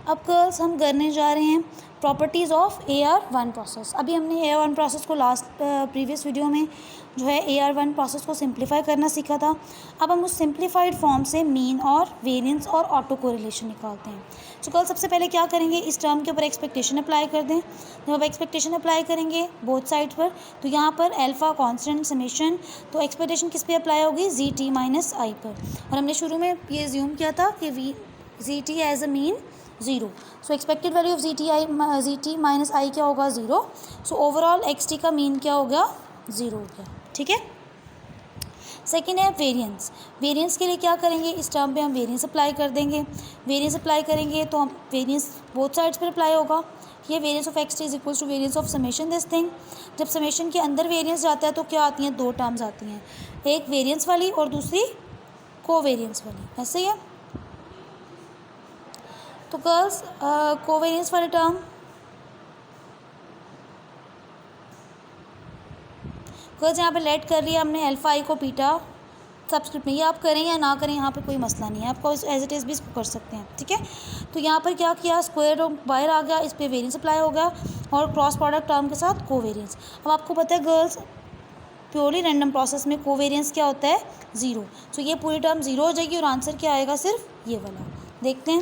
अब गर्ल्स हम करने जा रहे हैं प्रॉपर्टीज़ ऑफ AR1 प्रोसेस। अभी हमने AR1 प्रोसेस को लास्ट प्रीवियस वीडियो में जो है AR1 प्रोसेस को सिंप्लीफाई करना सीखा था। अब हम उस सिंप्लीफाइड फॉर्म से मीन और वेरिएंस और ऑटो कोरिलेशन निकालते हैं। तो कल सबसे पहले क्या करेंगे, इस टर्म के ऊपर एक्सपेक्टेशन अप्लाई कर दें। जब आप एक्सपेक्टेशन अप्लाई करेंगे बोथ साइड पर, तो यहाँ पर अल्फ़ा कांस्टेंट समेशन, तो एक्सपेक्टेशन किस पे अप्लाई होगी, ZT माइनस आई पर। और हमने शुरू में ये एज्यूम किया था कि ZT as a mean 0। So expected value of ZT minus I क्या होगा, 0। सो ओवरऑल XT का मीन क्या हो गया, 0 हो गया। ठीक है। सेकेंड है वेरिएंस। वेरिएंस के लिए क्या करेंगे, इस टर्म पे हम वेरिएंस अप्लाई कर देंगे। वेरिएंस अप्लाई करेंगे तो हम वेरिएंस बोथ साइड्स पर अप्लाई होगा। ये variance of XT is equals to variance of summation this thing. जब समेशन के अंदर वेरिएंस जाता है तो क्या आती हैं, 2 टर्म्स आती हैं, एक वेरिएंस वाली और दूसरी कोवेरिएंस वाली। ऐसे ही है। तो गर्ल्स कोवेरिएंस वाले टर्म गर्ल्स यहाँ पे लेट कर लिया हमने अल्फ़ा आई को बीटा सब्सक्रिप्ट में। ये आप करें या ना करें, यहाँ पे कोई मसला नहीं है, आपको एज इट इज़ भी इसको कर सकते हैं। ठीक है। तो यहाँ पर क्या किया, स्क्वायर बाहर आ गया, इस पर वेरिएंस अप्लाई हो गया और क्रॉस प्रोडक्ट टर्म के साथ कोवेरिएंस। अब आपको पता है गर्ल्स प्योरली रैंडम प्रोसेस में कोवेरिएंस क्या होता है, 0। तो ये पूरी टर्म 0 हो जाएगी और आंसर क्या आएगा, सिर्फ ये वाला। देखते हैं।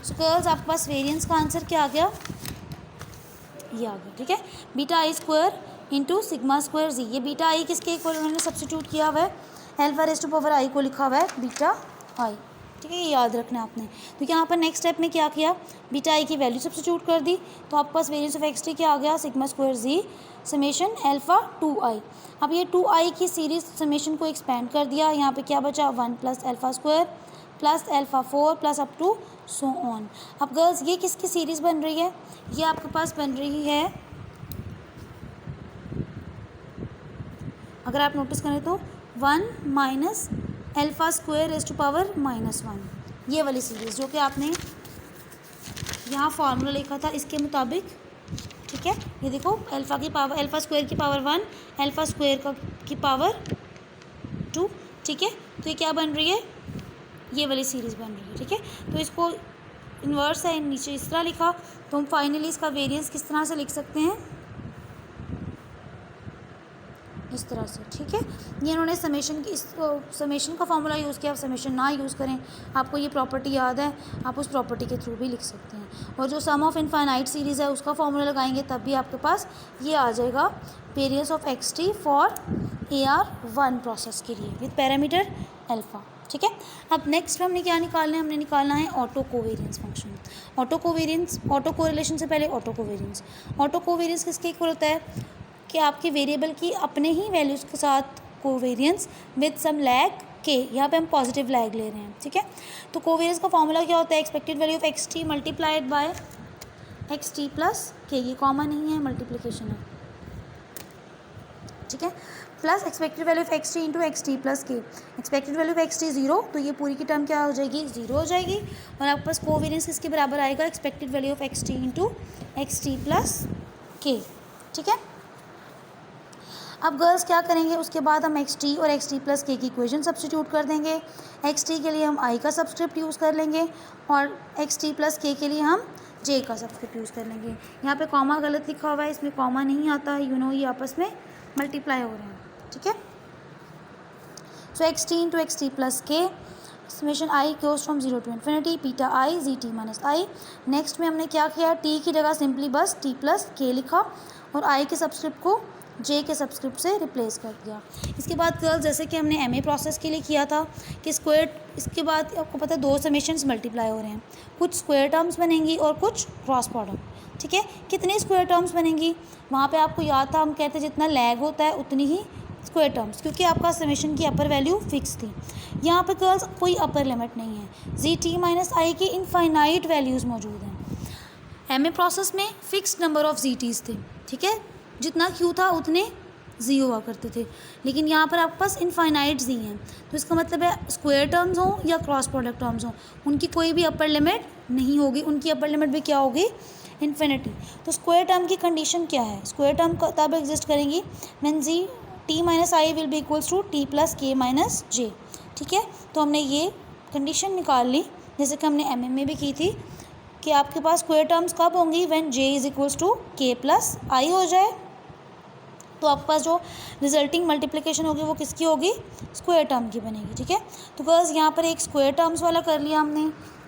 सो गर्ल्स आपके पास वेरिएंस का आंसर क्या आ गया, ये आ गया। ठीक है। बीटा आई स्क्वायर इंटू सिग्मा स्क्वायर जी। ये बीटा आई किसके इक्वल उन्होंने सब्सटीट्यूट किया हुआ है, अल्फा रेज़ टू पावर आई को लिखा हुआ है बीटा आई। ठीक है, ये याद रखना आपने। तो यहाँ पर नेक्स्ट स्टेप में क्या किया, बीटा आई की वैल्यू सब्सटीट्यूट कर दी, तो आपके पास वेरिएंस ऑफ XT क्या आ गया, सिग्मा स्क्वायर जी समेशन अल्फा 2i। अब ये 2i की सीरीज समेशन को एक्सपेंड कर दिया, यहाँ पे क्या बचा, 1 plus alpha square plus alpha 4 plus up to so on. अब गर्ल्स ये किसकी सीरीज़ बन रही है, ये आपके पास बन रही है, अगर आप नोटिस करें तो 1 minus alpha square raise to power -1, ये वाली सीरीज़ जो कि आपने यहाँ फार्मूला लिखा था इसके मुताबिक। ठीक है। ये देखो अल्फ़ा की पावर, अल्फ़ा स्क्वायर की पावर 1, अल्फ़ा स्क्वायर की पावर 2। ठीक है। तो ये क्या बन रही है, ये वाली सीरीज़ बन रही है। ठीक है। तो इसको इन्वर्स है नीचे इस तरह लिखा, तो हम फाइनली इसका वेरिएंस किस तरह से लिख सकते हैं, इस तरह से। ठीक है। ये इन्होंने समेशन की, इस समेशन का फार्मूला यूज़ किया, आप समेशन ना यूज़ करें, आपको ये प्रॉपर्टी याद है, आप उस प्रॉपर्टी के थ्रू भी लिख सकते हैं। और जो सम ऑफ इनफाइनाइट सीरीज़ है उसका फार्मूला लगाएंगे तब भी आपके पास ये आ जाएगा, variance of XT for AR1 process के लिए विद पैरामीटर अल्फ़ा। ठीक है। अब नेक्स्ट हमने क्या निकालना है, हमने निकालना है auto covariance function. Auto covariance, auto correlation से पहले ऑटो कोवेरिएंस। ऑटो कोवेरिएंस किसके इक्वल होता है कि आपके वेरिएबल की अपने ही वैल्यूज़ के साथ कोवेरिएंस विद सम लैग के, यहाँ पे हम पॉजिटिव लैग ले रहे हैं। ठीक है। तो कोवेरिएंस का फॉर्मूला क्या होता है, expected value of XT multiplied by XT plus के, ये कॉमन नहीं है, मल्टीप्लिकेशन है। ठीक है। Plus expected value of XT into XT plus के। एक्सपेक्टेड वैल्यू ऑफ XT 0, तो ये पूरी की टर्म क्या हो जाएगी, 0 हो जाएगी। और आपके पास कोवेरिएंस किसके बराबर आएगा, expected value of XT into XT plus के। ठीक है। अब गर्ल्स क्या करेंगे, उसके बाद हम XT और XT प्लस के की इक्वेशन सब्सटीट्यूट कर देंगे। XT के लिए हम I का सब्सक्रिप्ट यूज़ कर लेंगे और XT प्लस के लिए हम J का सब्सक्रिप्ट यूज़ कर लेंगे। यहाँ पे कॉमा गलत लिखा हुआ है, इसमें कॉमा नहीं आता है, ये आपस में मल्टीप्लाई हो रहे हैं। ठीक है। So XT into XT plus K summation I goes from 0 to infinity beta I ZT minus I। Next में हमने क्या किया, T की जगह सिंपली बस T प्लस के लिखा और I के सब्सक्रिप्ट को J के सब्सक्रिप्ट से रिप्लेस कर दिया। इसके बाद गर्ल्स जैसे कि हमने MA प्रोसेस के लिए किया था कि स्क्वायर, इसके बाद आपको पता है 2 समेशंस मल्टीप्लाई हो रहे हैं, कुछ स्क्वायर टर्म्स बनेंगी और कुछ क्रॉस प्रोडक्ट। ठीक है। कितनी स्क्वायर टर्म्स बनेंगी, वहाँ पे आपको याद था, हम कहते हैं जितना लैग होता है उतनी ही स्क्वायर टर्म्स, क्योंकि आपका समेशन की अपर वैल्यू फिक्स थी। यहाँ पर गर्ल्स कोई अपर लिमिट नहीं है, ZT माइनस I की इनफाइनाइट वैल्यूज़ मौजूद हैं। MA प्रोसेस में फिक्स्ड नंबर ऑफ ZTs थे। ठीक है। जितना Q था उतने Z हुआ करते थे, लेकिन यहाँ पर आपके पास इनफाइनाइट Z हैं, तो इसका मतलब है स्क्वायर टर्म्स हों या क्रॉस प्रोडक्ट टर्म्स हों, उनकी कोई भी अपर लिमिट नहीं होगी, उनकी अपर लिमिट भी क्या होगी, इन्फिनिटी। तो स्क्वायर टर्म की कंडीशन क्या है, स्क्वायर टर्म तब एग्जिस्ट करेंगी when ZT minus I will be equals to T plus K minus J। ठीक है। तो हमने ये कंडीशन निकाल ली, जैसे कि हमने एमएम में भी की थी कि आपके पास स्क्वायर टर्म्स कब होंगी, when j is equals to k plus I हो जाए, तो आपके पास जो रिजल्टिंग मल्टीप्लिकेशन होगी वो किसकी होगी, स्क्वायर टर्म की बनेगी। ठीक है, तो गर्ल्स यहाँ पर एक स्क्वायर टर्म्स वाला कर लिया हमने,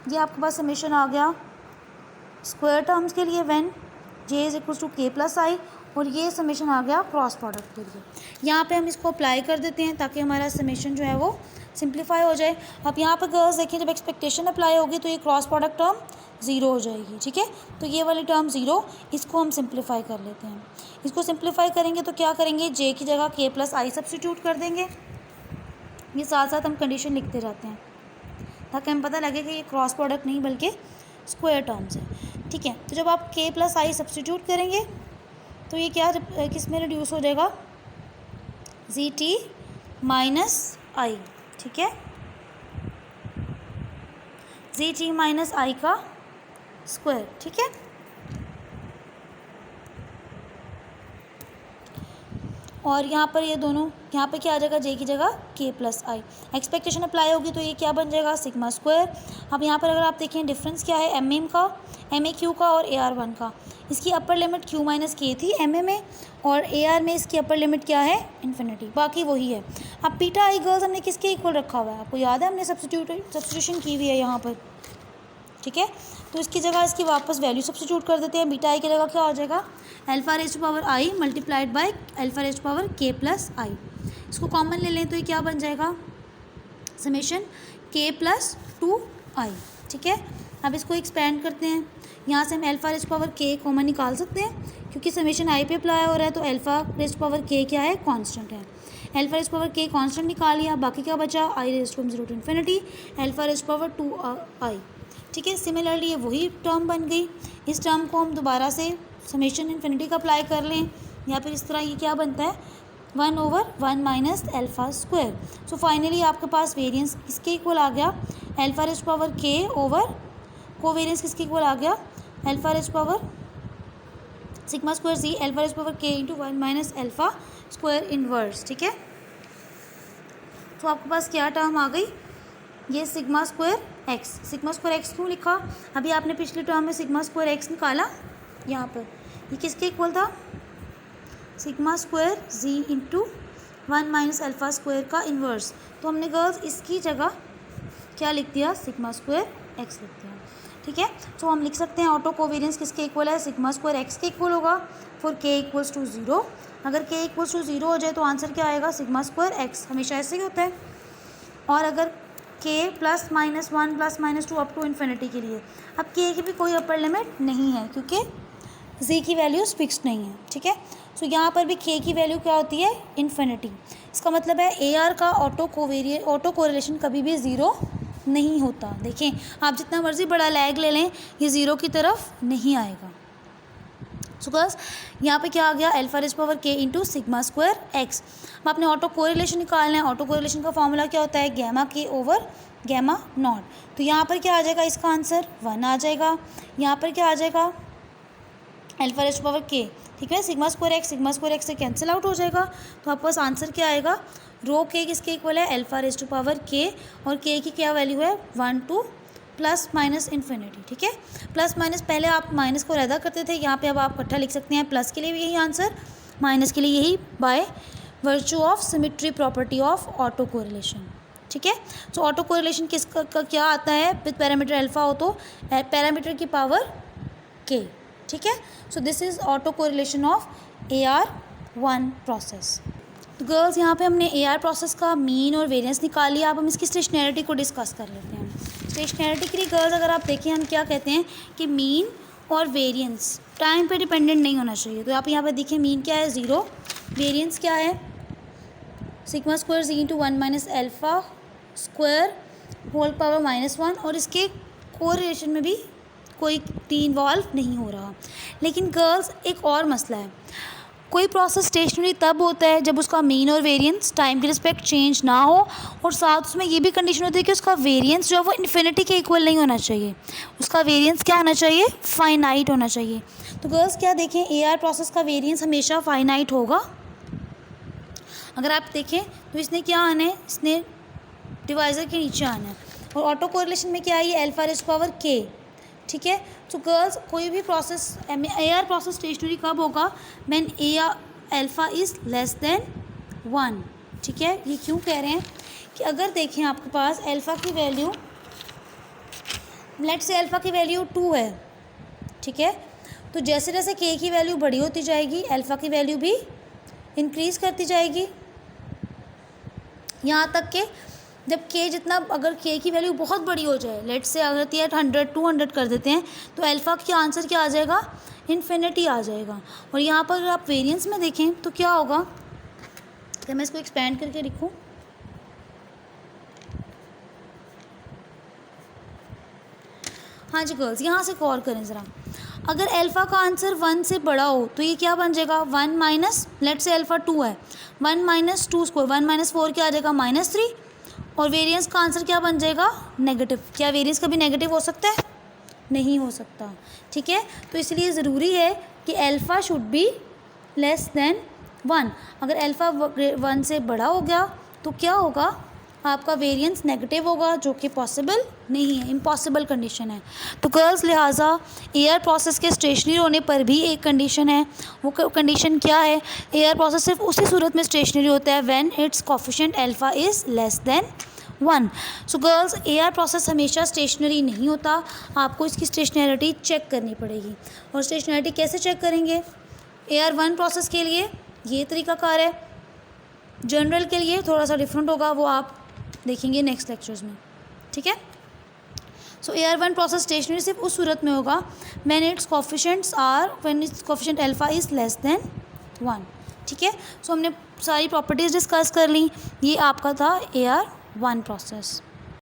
ये आपके पास समेशन आ गया स्क्वायर टर्म्स के लिए when j is equals to k plus I, और ये समेशन आ गया क्रॉस प्रोडक्ट के लिए। यहाँ पे हम इसको अप्लाई कर देते हैं ताकि हमारा समेशन जो है वो सिंप्लीफाई हो जाए। अब यहाँ पर गर्ल्स देखिए, जब एक्सपेक्टेशन अप्लाई होगी तो ये क्रॉस प्रोडक्ट टर्म ज़ीरो हो जाएगी। ठीक है, तो ये वाली टर्म ज़ीरो, इसको हम सिंप्लीफाई कर लेते हैं। इसको सिंप्लीफाई करेंगे तो क्या करेंगे, जे की जगह k प्लस आई सब्स्टिट्यूट कर देंगे। ये साथ साथ हम कंडीशन लिखते जाते हैं ताकि हमें पता लगे कि ये क्रॉस प्रोडक्ट नहीं बल्कि स्क्वायर टर्म्स है। ठीक है, तो जब आप k प्लस आई सब्स्टिट्यूट करेंगे तो ये क्या किस में रिड्यूस हो जाएगा, जी टी माइनस आई। ठीक है, जी टी माइनस आई का स्क्वायर। ठीक है, और यहाँ पर ये दोनों, यहाँ पे क्या आ जाएगा, जे की जगह k प्लस आई। एक्सपेक्टेशन अप्लाई होगी तो ये क्या बन जाएगा, सिग्मा स्क्वायर। अब यहाँ पर अगर आप देखें डिफरेंस क्या है, एम एम का, एम ए क्यू का और ए आर वन का। इसकी अपर लिमिट q माइनस के थी एम ए में, और ए आर में इसकी अपर लिमिट क्या है, इन्फिनिटी, बाकी वही है। अब बीटा आई गर्ल्स हमने किसके इक्वल रखा हुआ है, आपको याद है, हमने सब्स्टिट्यूशन की हुई है यहाँ पर। ठीक है, तो इसकी जगह इसकी वापस वैल्यू सब्स्टिट्यूट कर देते हैं। बीटा आई की जगह क्या हो जाएगा, alpha raise to power I multiplied by alpha raise to power K plus I. इसको कॉमन ले लें तो ये क्या बन जाएगा, समेशन के प्लस टू आई। ठीक है, अब इसको एक्सपेंड करते हैं, यहाँ से हम अल्फा रेज़ टू पावर के कॉमन निकाल सकते हैं क्योंकि समेशन आई पे अप्लाई हो रहा है, तो अल्फा रेज़ टू पावर के क्या है, कांस्टेंट है। अल्फा रेज़ टू पावर के कांस्टेंट निकाल लिया, बाकी क्या बचा, I raise to zero to infinity alpha raise to power to I. ठीक है, सिमिलरली ये वही टर्म बन गई। इस टर्म को हम दोबारा से समेशन इन्फिनिटी का अप्लाई कर लें, या फिर इस तरह ये क्या बनता है, 1/1 minus alpha square. So finally आपके पास वेरिएंस किसके इक्वल आ गया, अल्फा रेज़ टू पावर के ओवर कोवेरिएंस किसके इक्वल आ गया, alpha raise to power sigma square G alpha raise to power के into 1 minus alpha square inverse. ठीक है, तो आपके पास क्या टर्म आ गई, ये sigma square x. Sigma square x क्यों लिखा, अभी आपने पिछले टर्म में सिग्मा स्क्वायर एक्स निकाला, यहाँ पर ये किसके इक्वल था, sigma square G into 1 minus alpha square का इन्वर्स। तो हमने गर्ल्स इसकी जगह क्या लिख दिया, सिग्मा स्क्वायर एक्स लिख दिया। ठीक है, तो हम लिख सकते हैं ऑटो कोवेरिएंस किसके इक्वल है, सिग्मा स्क्वायर एक्स के इक्वल होगा फॉर के इक्वल्स टू ज़ीरो। अगर के इक्वल्स टू ज़ीरो हो जाए तो आंसर क्या आएगा, सिग्मा स्क्वायर एक्स, हमेशा ऐसे ही होता है। और अगर K plus minus one plus minus two up to infinity के लिए, अब के की भी कोई अपर लिमिट नहीं है क्योंकि जी की वैल्यूज़ फिक्स्ड नहीं है। ठीक है, तो यहाँ पर भी के की वैल्यू क्या होती है, इन्फिनिटी। इसका मतलब है ए आर का ऑटो कोरिलेशन कभी भी ज़ीरो नहीं होता। देखें, आप जितना मर्ज़ी बड़ा लैग ले लें, ये ज़ीरो की तरफ नहीं आएगा। सो गर्ल्स, यहाँ पे क्या आ गया, अल्फा रेज़ पावर के इंटू सिग्मा स्क्वायर एक्स। अब आपने ऑटो कोरिलेशन निकालना है, ऑटो कोरिलेशन का फॉर्मूला क्या होता है, गैमा के ओवर गैमा नॉट। तो यहाँ पर क्या आ जाएगा, इसका आंसर 1 आ जाएगा। यहाँ पर क्या आ जाएगा, अल्फा रेज़ पावर के। ठीक है, सिग्मा स्क्वायर एक्स से कैंसिल आउट हो जाएगा, तो आपके पास आंसर क्या आएगा, रो के किसके इक्वल है, अल्फा रेज़ टू पावर के, और के की क्या वैल्यू है, 1 to प्लस माइनस इन्फिनिटी। ठीक है, प्लस माइनस पहले आप माइनस को रद्द करते थे, यहाँ पे अब आप इकट्ठा लिख सकते हैं। प्लस के लिए भी यही आंसर, माइनस के लिए यही, by virtue of symmetry property of auto correlation. ठीक है, तो ऑटो कोरिलेशन किसका क्या आता है, विद पैरामीटर अल्फा हो तो पैरामीटर की पावर के। ठीक है, so this is auto correlation of AR1 process. तो गर्ल्स, यहाँ पे हमने AR प्रोसेस का मीन और वेरिएंस निकाल लिया। अब हम इसकी स्टेशनैरिटी को डिस्कस कर लेते हैं। स्टेशनैरिटी के लिए गर्ल्स, अगर आप देखें, हम क्या कहते हैं कि मीन और वेरिएंस टाइम पे डिपेंडेंट नहीं होना चाहिए। तो आप यहाँ पे देखिए, मीन क्या है, ज़ीरो, वेरिएंस क्या है, sigma square G into 1 minus alpha square whole power -1, और इसके कोरिलेशन में भी कोई टी इन्वॉल्व नहीं हो रहा। लेकिन गर्ल्स, एक और मसला है, कोई प्रोसेस स्टेशनरी तब होता है जब उसका मीन और वेरिएंस टाइम के रिस्पेक्ट चेंज ना हो, और साथ उसमें ये भी कंडीशन होती है कि उसका वेरिएंस जो है वो इन्फिनिटी के इक्वल नहीं होना चाहिए, उसका वेरिएंस क्या होना चाहिए, फाइनाइट होना चाहिए। तो गर्ल्स, क्या देखें, AR प्रोसेस का वेरिएंस हमेशा फाइनाइट होगा। अगर आप देखें तो इसने क्या आना है, इसने डिवाइज़र के नीचे आना है। और ऑटो कोरिलेशन में क्या है, ये अल्फा रेज़ पावर k, ठीक है। तो गर्ल्स कोई भी प्रोसेस AR प्रोसेस स्टेशनरी कब होगा, when AR alpha is less than 1, ठीक है। ये क्यों कह रहे हैं कि अगर देखें आपके पास अल्फ़ा की वैल्यू, लेट्स से अल्फ़ा की वैल्यू 2 है, ठीक है। तो जैसे जैसे k की वैल्यू बड़ी होती जाएगी अल्फ़ा की वैल्यू भी इंक्रीज़ करती जाएगी, यहाँ तक कि जब k जितना, अगर k की वैल्यू बहुत बड़ी हो जाए, लेट्स से अगर 100 200 कर देते हैं, तो अल्फ़ा का आंसर क्या आ जाएगा, इन्फिनिटी आ जाएगा। और यहाँ पर अगर आप वेरिएंस में देखें तो क्या होगा, तो मैं इसको एक्सपेंड करके लिखूँ, हाँ जी गर्ल्स, यहाँ से गौर करें ज़रा, अगर अल्फ़ा का आंसर 1 से बड़ा हो तो ये क्या बन जाएगा, 1 माइनस, लेट्स से अल्फ़ा 2 है, 1 माइनस 2 स्क्वायर, 1 माइनस 4 क्या आ जाएगा, -3, और वेरिएंस का आंसर क्या बन जाएगा, नेगेटिव। क्या वेरिएंस कभी नेगेटिव हो सकता है, नहीं हो सकता, ठीक है। तो इसलिए ज़रूरी है कि alpha should be less than 1। अगर अल्फ़ा 1 से बड़ा हो गया तो क्या होगा, आपका वेरिएंस नेगेटिव होगा, जो कि पॉसिबल नहीं है, इम्पॉसिबल कंडीशन है। तो गर्ल्स लिहाजा AR प्रोसेस के स्टेशनरी होने पर भी एक कंडीशन है, वो कंडीशन क्या है, AR प्रोसेस सिर्फ उसी सूरत में स्टेशनरी होता है when it's coefficient alpha is less than 1। So girls AR process हमेशा स्टेशनरी नहीं होता, आपको इसकी स्टेशनरिटी चेक करनी पड़ेगी। और स्टेशनरिटी कैसे चेक करेंगे, AR1 प्रोसेस के लिए ये तरीकाकार है, जनरल के लिए थोड़ा सा डिफरेंट होगा, वो आप देखेंगे नेक्स्ट लेक्चर्स में, ठीक है। सो AR1 प्रोसेस स्टेशनरी सिर्फ उस सूरत में होगा when it's coefficient alpha is less than 1, ठीक है। सो हमने सारी प्रॉपर्टीज़ डिस्कस कर ली, ये आपका था AR1 प्रोसेस।